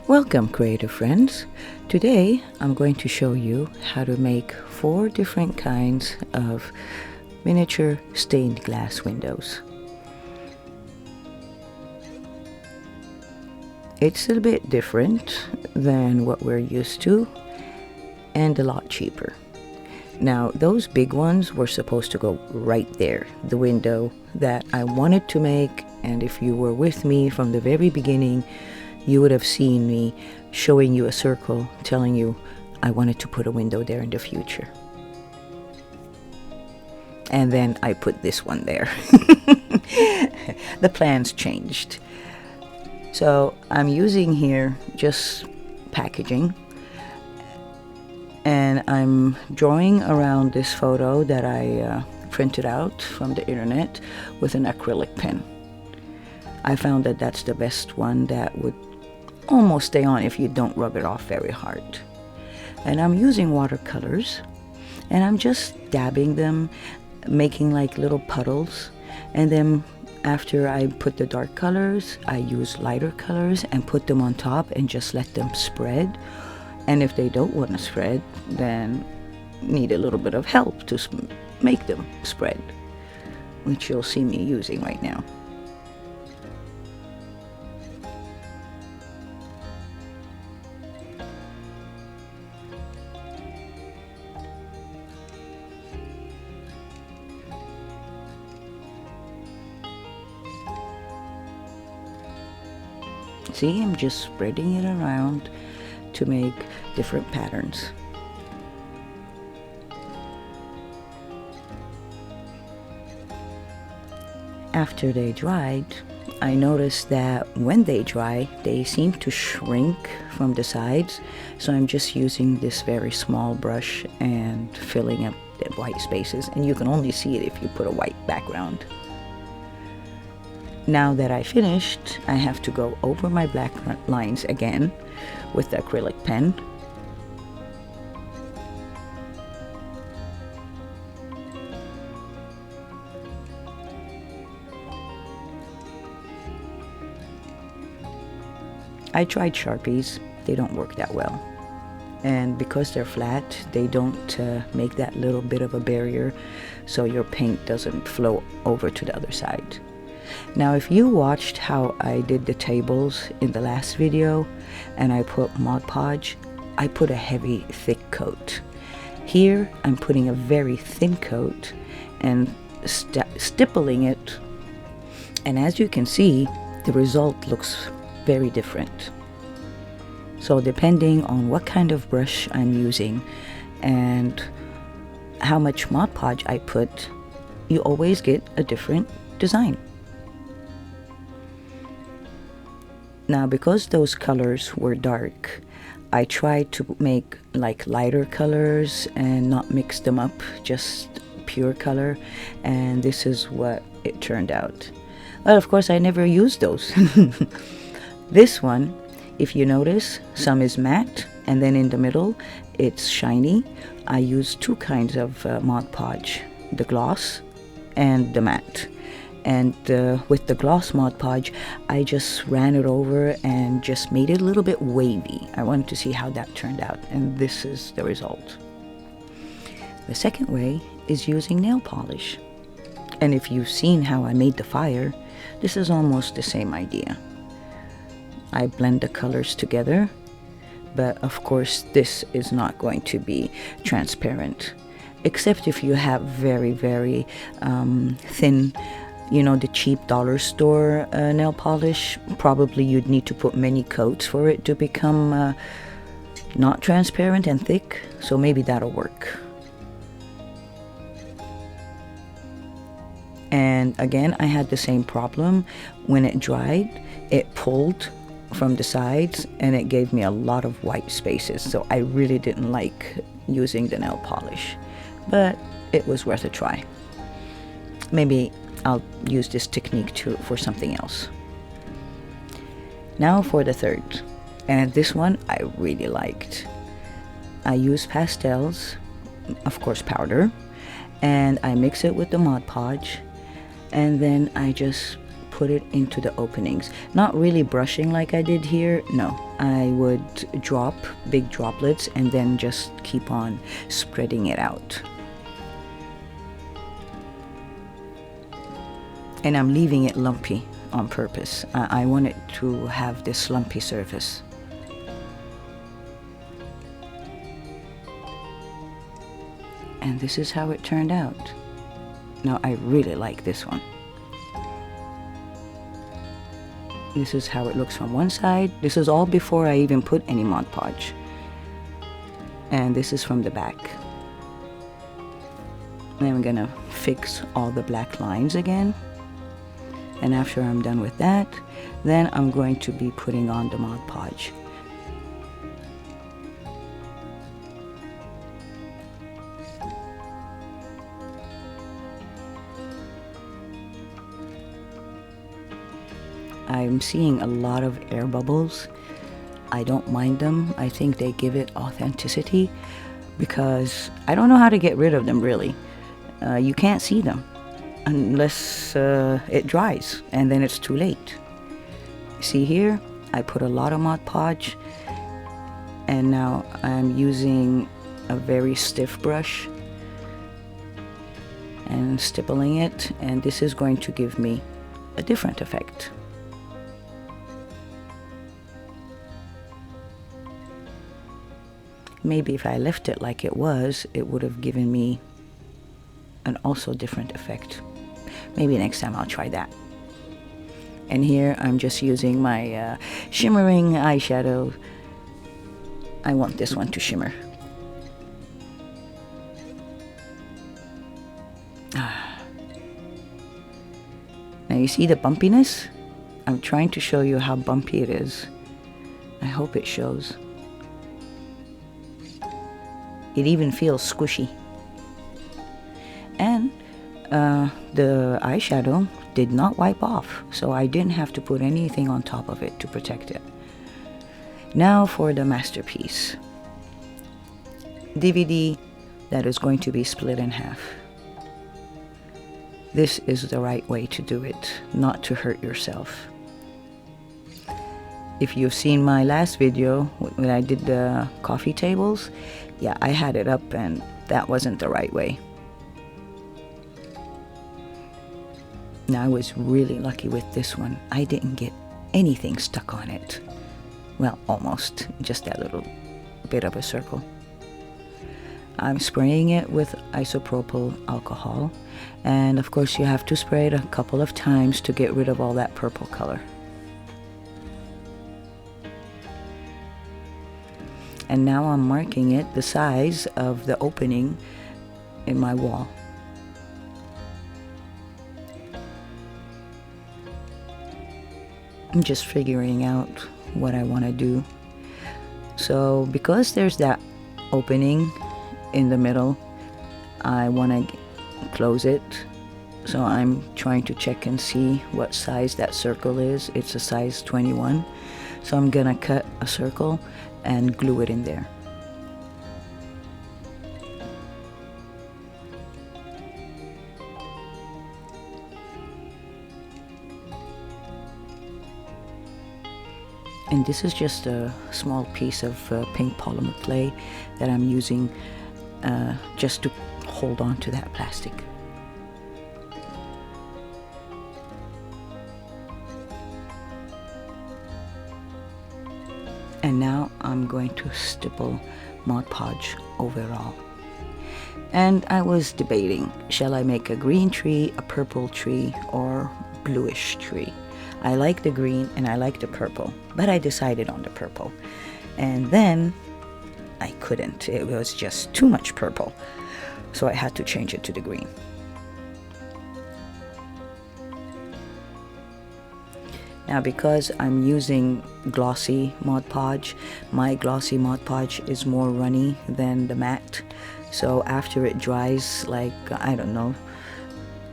Welcome, creative friends. Today I'm going to show you how to make 4 different kinds of miniature stained glass windows. It's a bit different than what we're used to and a lot cheaper. Now, those big ones were supposed to go right there, the window that I wanted to make, and if you were with me from the very beginning, you would have seen me showing you a circle telling you I wanted to put a window there in the future. And then I put this one there. The plans changed. So I'm using here just packaging, and I'm drawing around this photo that I printed out from the internet with an acrylic pen. I found that that's the best one that would almost stay on if you don't rub it off very hard. And I'm using watercolors, and I'm just dabbing them, making like little puddles, and then after I put the dark colors, I use lighter colors and put them on top and just let them spread. And if they don't want to spread, then need a little bit of help to make them spread, which you'll see me using right now. See, I'm just spreading it around to make different patterns. After they dried, I noticed that when they dry, they seem to shrink from the sides. So I'm just using this very small brush and filling up the white spaces. And you can only see it if you put a white background. Now that I finished, I have to go over my black lines again with the acrylic pen. I tried Sharpies, they don't work that well. And because they're flat, they don't make that little bit of a barrier so your paint doesn't flow over to the other side. Now, if you watched how I did the tables in the last video and I put Mod Podge, I put a heavy, thick coat. Here, I'm putting a very thin coat and stippling it. And as you can see, the result looks very different. So depending on what kind of brush I'm using and how much Mod Podge I put, you always get a different design. Now, because those colors were dark, I tried to make like lighter colors and not mix them up, just pure color, and this is what it turned out. Well, of course, I never used those. This one, if you notice, some is matte, and then in the middle, it's shiny. I used 2 kinds of Mod Podge, the gloss and the matte. And with the gloss Mod Podge, I just ran it over and just made it a little bit wavy. I wanted to see how that turned out, and this is the result. The second way is using nail polish. And if you've seen how I made the fire, this is almost the same idea. I blend the colors together, but of course this is not going to be transparent, except if you have very, very thin, you know, the cheap dollar store nail polish. Probably you'd need to put many coats for it to become not transparent and thick, so maybe that'll work. And again, I had the same problem. When it dried, it pulled from the sides and it gave me a lot of white spaces, so I really didn't like using the nail polish, but it was worth a try. Maybe I'll use this technique for something else. Now for the third, and this one I really liked. I use pastels, of course powder, and I mix it with the Mod Podge, and then I just put it into the openings. Not really brushing like I did here, no. I would drop big droplets and then just keep on spreading it out. And I'm leaving it lumpy on purpose. I want it to have this lumpy surface. And this is how it turned out. Now I really like this one. This is how it looks from one side. This is all before I even put any Mod Podge. And this is from the back. Then I'm gonna fix all the black lines again. And after I'm done with that, then I'm going to be putting on the Mod Podge. I'm seeing a lot of air bubbles. I don't mind them. I think they give it authenticity because I don't know how to get rid of them really. You can't see them unless it dries, and then it's too late. See here, I put a lot of Mod Podge, and now I'm using a very stiff brush and stippling it, and this is going to give me a different effect. Maybe if I left it like it was, it would have given me an also different effect. Maybe next time I'll try that. And here I'm just using my shimmering eyeshadow. I want this one to shimmer. Now you see the bumpiness? I'm trying to show you how bumpy it is. I hope it shows. It even feels squishy. And the eyeshadow did not wipe off, so I didn't have to put anything on top of it to protect it. Now for the masterpiece. DVD that is going to be split in half. This is the right way to do it, not to hurt yourself. If you've seen my last video when I did the coffee tables, yeah, I had it up and that wasn't the right way. Now I was really lucky with this one. I didn't get anything stuck on it. Well, almost, just that little bit of a circle. I'm spraying it with isopropyl alcohol, and of course you have to spray it a couple of times to get rid of all that purple color. And now I'm marking it the size of the opening in my wall. I'm just figuring out what I want to do. So because there's that opening in the middle, I want to close it. So I'm trying to check and see what size that circle is. It's a size 21. So I'm gonna cut a circle and glue it in there. And this is just a small piece of pink polymer clay that I'm using just to hold on to that plastic. And now I'm going to stipple Mod Podge over it all. And I was debating, shall I make a green tree, a purple tree, or bluish tree? I like the green and I like the purple, but I decided on the purple. And then I couldn't. It was just too much purple. So I had to change it to the green. Now because I'm using glossy Mod Podge, my glossy Mod Podge is more runny than the matte. So after it dries, like, I don't know,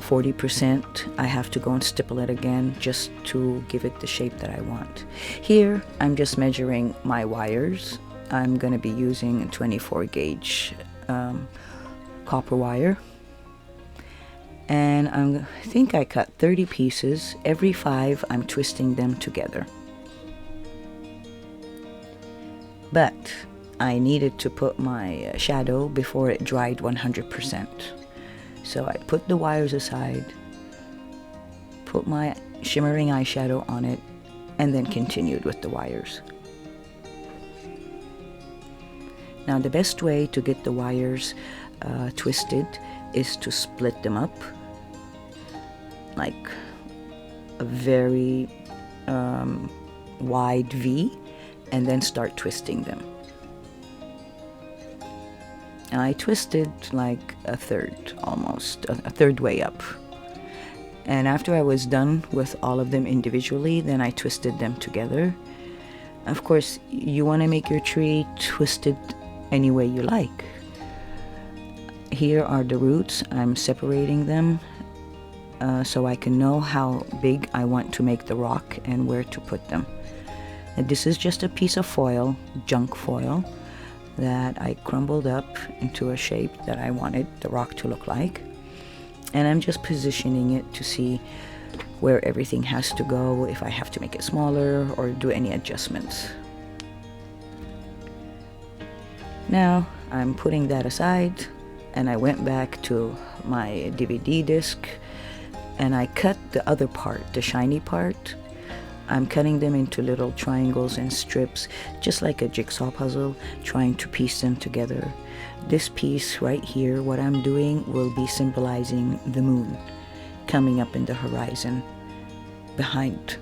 40%, I have to go and stipple it again just to give it the shape that I want. Here, I'm just measuring my wires. I'm going to be using a 24 gauge copper wire. And I think I cut 30 pieces. Every 5 I'm twisting them together. But I needed to put my shadow before it dried 100%. So I put the wires aside, put my shimmering eyeshadow on it, and then continued with the wires. Now the best way to get the wires twisted is to split them up like a very wide V, and then start twisting them. I twisted like a third, almost a third way up. And after I was done with all of them individually, then I twisted them together. Of course, you want to make your tree twisted any way you like. Here are the roots. I'm separating them so I can know how big I want to make the rock and where to put them. And this is just a piece of foil, junk foil, that I crumbled up into a shape that I wanted the rock to look like. And I'm just positioning it to see where everything has to go, if I have to make it smaller or do any adjustments. Now I'm putting that aside, and I went back to my DVD disc and I cut the other part, the shiny part. I'm cutting them into little triangles and strips, just like a jigsaw puzzle, trying to piece them together. This piece right here, what I'm doing, will be symbolizing the moon coming up in the horizon behind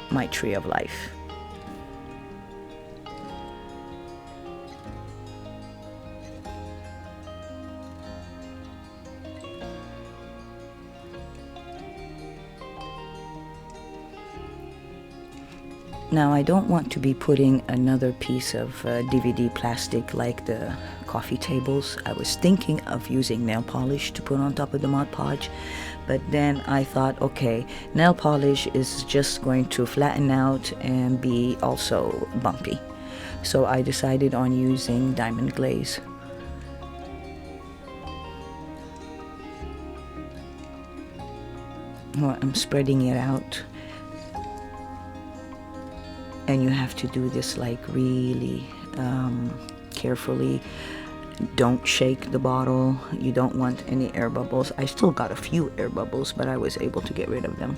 my tree of life. Now I don't want to be putting another piece of DVD plastic like the coffee tables. I was thinking of using nail polish to put on top of the Mod Podge, but then I thought, okay, nail polish is just going to flatten out and be also bumpy. So I decided on using diamond glaze. Well, I'm spreading it out. And you have to do this like really carefully. Don't shake the bottle. You don't want any air bubbles. I still got a few air bubbles, but I was able to get rid of them.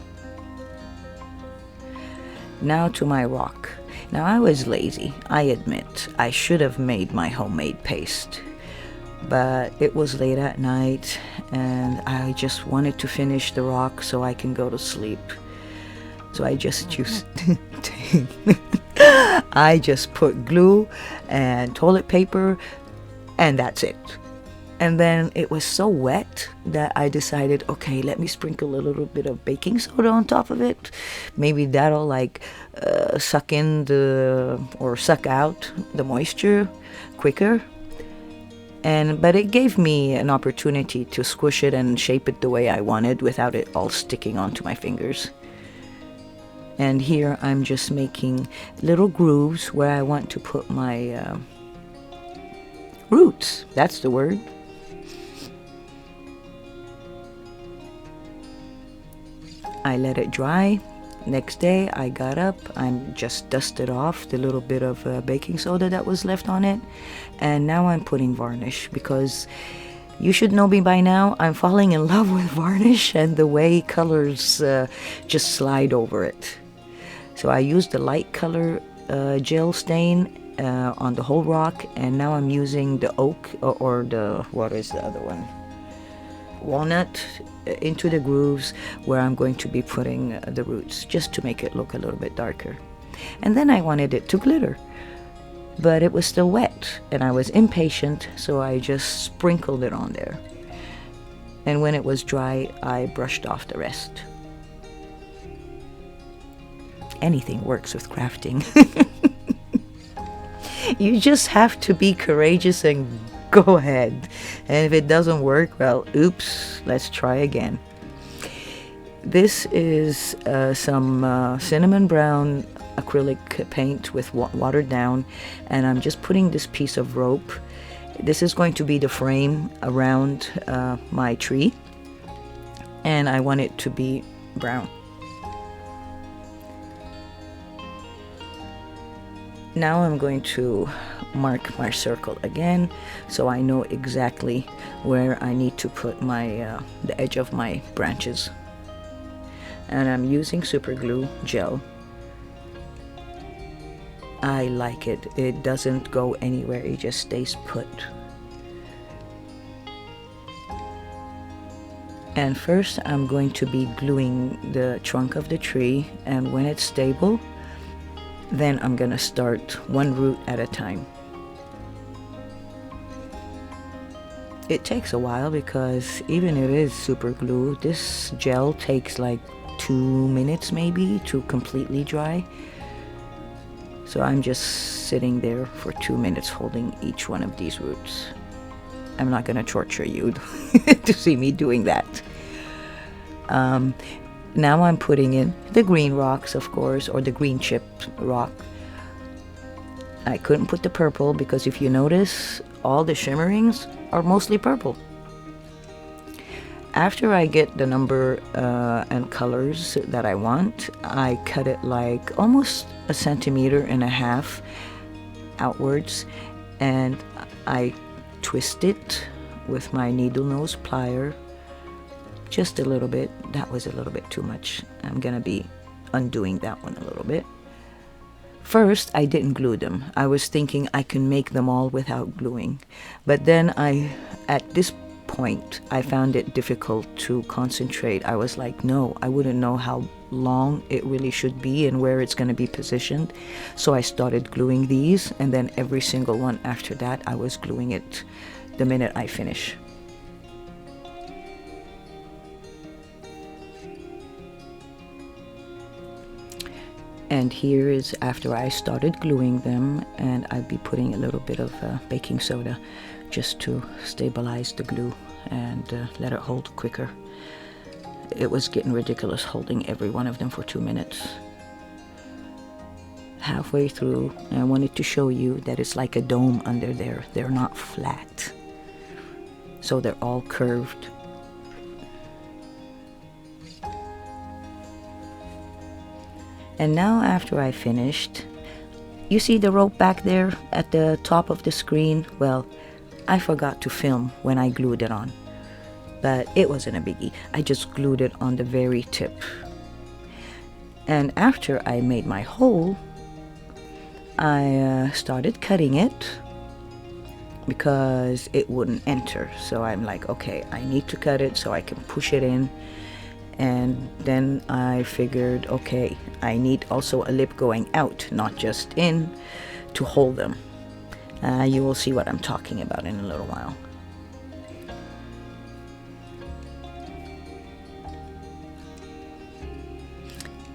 Now to my rock. Now I was lazy, I admit. I should have made my homemade paste. But it was late at night and I just wanted to finish the rock so I can go to sleep. So I just used I just put glue and toilet paper and that's it. And then it was so wet that I decided, okay, let me sprinkle a little bit of baking soda on top of it. Maybe that'll like suck in or suck out the moisture quicker. But it gave me an opportunity to squish it and shape it the way I wanted without it all sticking onto my fingers. And here I'm just making little grooves where I want to put my roots. That's the word. I let it dry. Next day I got up, I just dusted off the little bit of baking soda that was left on it, and now I'm putting varnish, because you should know me by now, I'm falling in love with varnish and the way colors just slide over it. So I used the light color gel stain on the whole rock, and now I'm using the oak or the, what is the other one? Walnut into the grooves where I'm going to be putting the roots, just to make it look a little bit darker. And then I wanted it to glitter, but it was still wet and I was impatient, so I just sprinkled it on there. And when it was dry, I brushed off the rest. Anything works with crafting. You just have to be courageous and go ahead. And if it doesn't work, well, oops, let's try again. This is some cinnamon brown acrylic paint with watered down, and I'm just putting this piece of rope. This is going to be the frame around my tree. and I want it to be brown. Now I'm going to mark my circle again, so I know exactly where I need to put my the edge of my branches. And I'm using super glue gel. I like it. It doesn't go anywhere, it just stays put. And first I'm going to be gluing the trunk of the tree, and when it's stable, then I'm gonna start one root at a time. It takes a while because even if it is super glue, this gel takes like 2 minutes maybe to completely dry. So I'm just sitting there for 2 minutes holding each one of these roots. I'm not gonna torture you to see me doing that. Now I'm putting in the green rocks, of course, or the green chipped rock. I couldn't put the purple because if you notice, all the shimmerings are mostly purple. After I get the number and colors that I want, I cut it like almost 1.5 centimeters outwards, and I twist it with my needle nose plier just a little bit. That was a little bit too much. I'm gonna be undoing that one a little bit. First, I didn't glue them. I was thinking I can make them all without gluing, but then at this point, I found it difficult to concentrate. I was like, no, I wouldn't know how long it really should be and where it's going to be positioned. So I started gluing these, and then every single one after that, I was gluing it the minute I finish. And here is after I started gluing them, and I'd be putting a little bit of baking soda just to stabilize the glue and let it hold quicker. It was getting ridiculous holding every one of them for 2 minutes. Halfway through, I wanted to show you that it's like a dome under there. They're not flat, so they're all curved. And now after I finished, you see the rope back there at the top of the screen? Well, I forgot to film when I glued it on, but it wasn't a biggie. I just glued it on the very tip. And after I made my hole, I started cutting it because it wouldn't enter. So I'm like, okay, I need to cut it so I can push it in. And then I figured, okay, I need also a lip going out, not just in, to hold them. You will see what I'm talking about in a little while.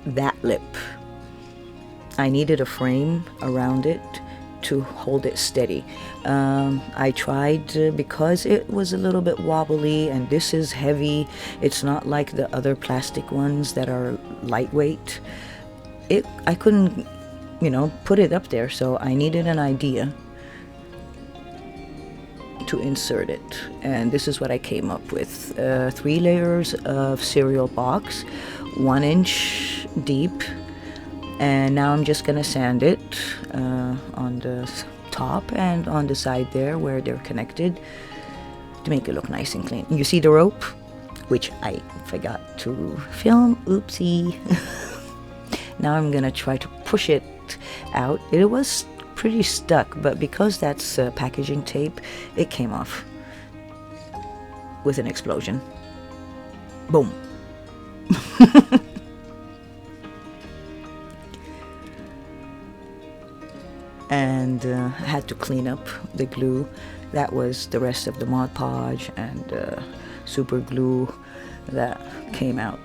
That lip, I needed a frame around it to hold it steady. I tried because it was a little bit wobbly, and this is heavy. It's not like the other plastic ones that are lightweight. I couldn't, put it up there, so I needed an idea to insert it. And this is what I came up with. 3 layers of cereal box, 1 inch deep. And now I'm just gonna sand it on the top and on the side there where they're connected to make it look nice and clean. You see the rope, which I forgot to film, oopsie. Now I'm gonna try to push it out. It was pretty stuck, but because that's packaging tape, it came off with an explosion. Boom. And I had to clean up the glue. That was the rest of the Mod Podge and super glue that came out.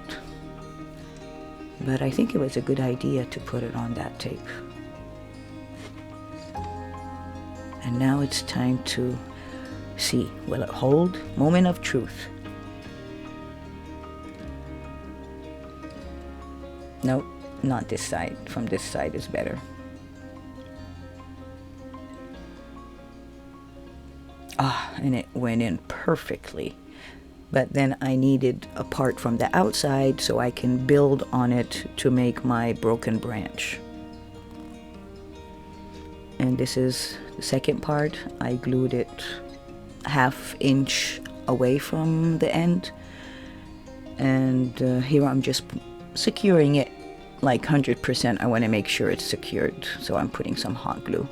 But I think it was a good idea to put it on that tape. And now it's time to see, will it hold? Moment of truth. Nope, not this side. From this side is better. And it went in perfectly. but then I needed a part from the outside so I can build on it to make my broken branch. And this is the second part. I glued it 1/2 inch away from the end, and here I'm just securing it like 100%. I want to make sure it's secured, so I'm putting some hot glue.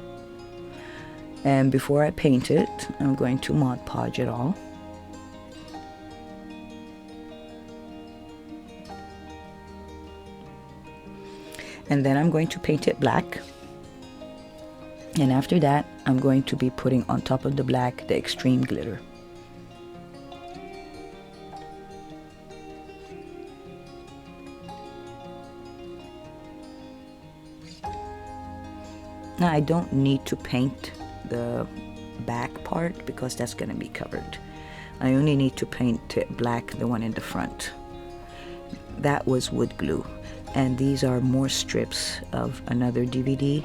And before I paint it, I'm going to Mod Podge it all. And then I'm going to paint it black. And after that, I'm going to be putting on top of the black the extreme glitter. Now I don't need to paint the back part because that's going to be covered. I only need to paint it black, the one in the front. That was wood glue, and these are more strips of another DVD.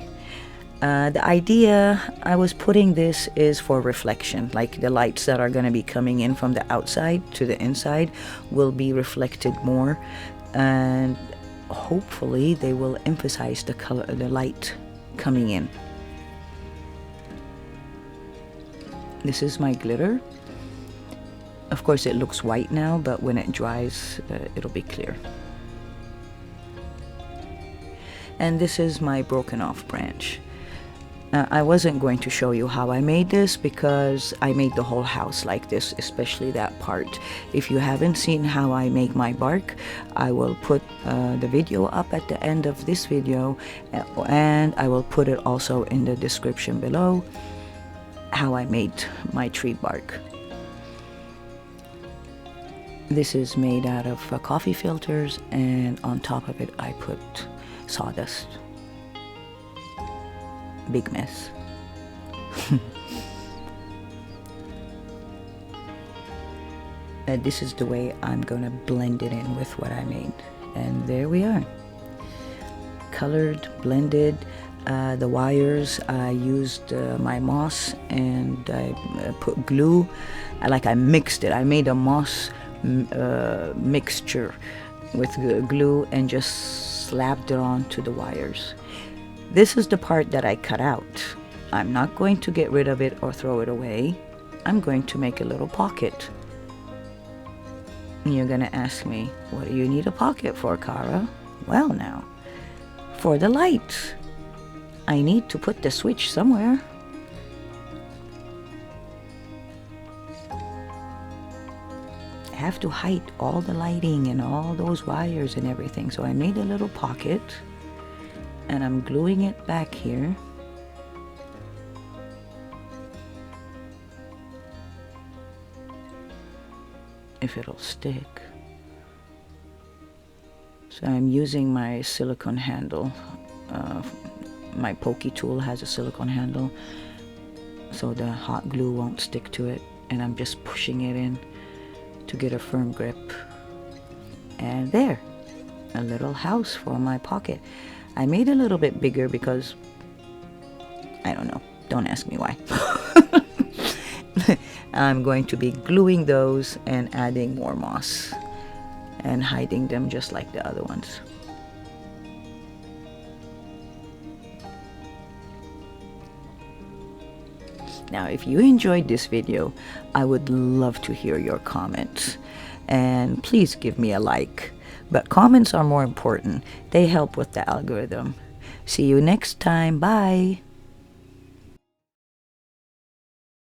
The idea I was putting this is for reflection, like the lights that are going to be coming in from the outside to the inside will be reflected more, and hopefully they will emphasize the color, the light coming in. This is my glitter. Of course it looks white now, but when it dries it'll be clear. And this is my broken off branch. I wasn't going to show you how I made this because I made the whole house like this, especially that part. If you haven't seen how I make my bark, I will put the video up at the end of this video, and I will put it also in the description below, how I made my tree bark. This is made out of coffee filters, and on top of it I put sawdust. Big mess. This is the way I'm gonna blend it in with what I made, and there we are, colored, blended. The wires, I used my moss, and I put glue. I mixed it. I made a moss mixture with glue and just slapped it onto the wires. This is the part that I cut out. I'm not going to get rid of it or throw it away. I'm going to make a little pocket. And you're gonna ask me, what do you need a pocket for, Cara? Well now, for the light. I need to put the switch somewhere. I have to hide all the lighting and all those wires and everything. So I made a little pocket, and I'm gluing it back here. If it'll stick. So I'm using my silicone handle. My pokey tool has a silicone handle, so the hot glue won't stick to it, and I'm just pushing it in to get a firm grip. And there, a little house for my pocket. I made a little bit bigger because I don't know, don't ask me why. I'm going to be gluing those and adding more moss and hiding them just like the other ones. Now, if you enjoyed this video, I would love to hear your comments, and please give me a like. But comments are more important. They help with the algorithm. See you next time. Bye.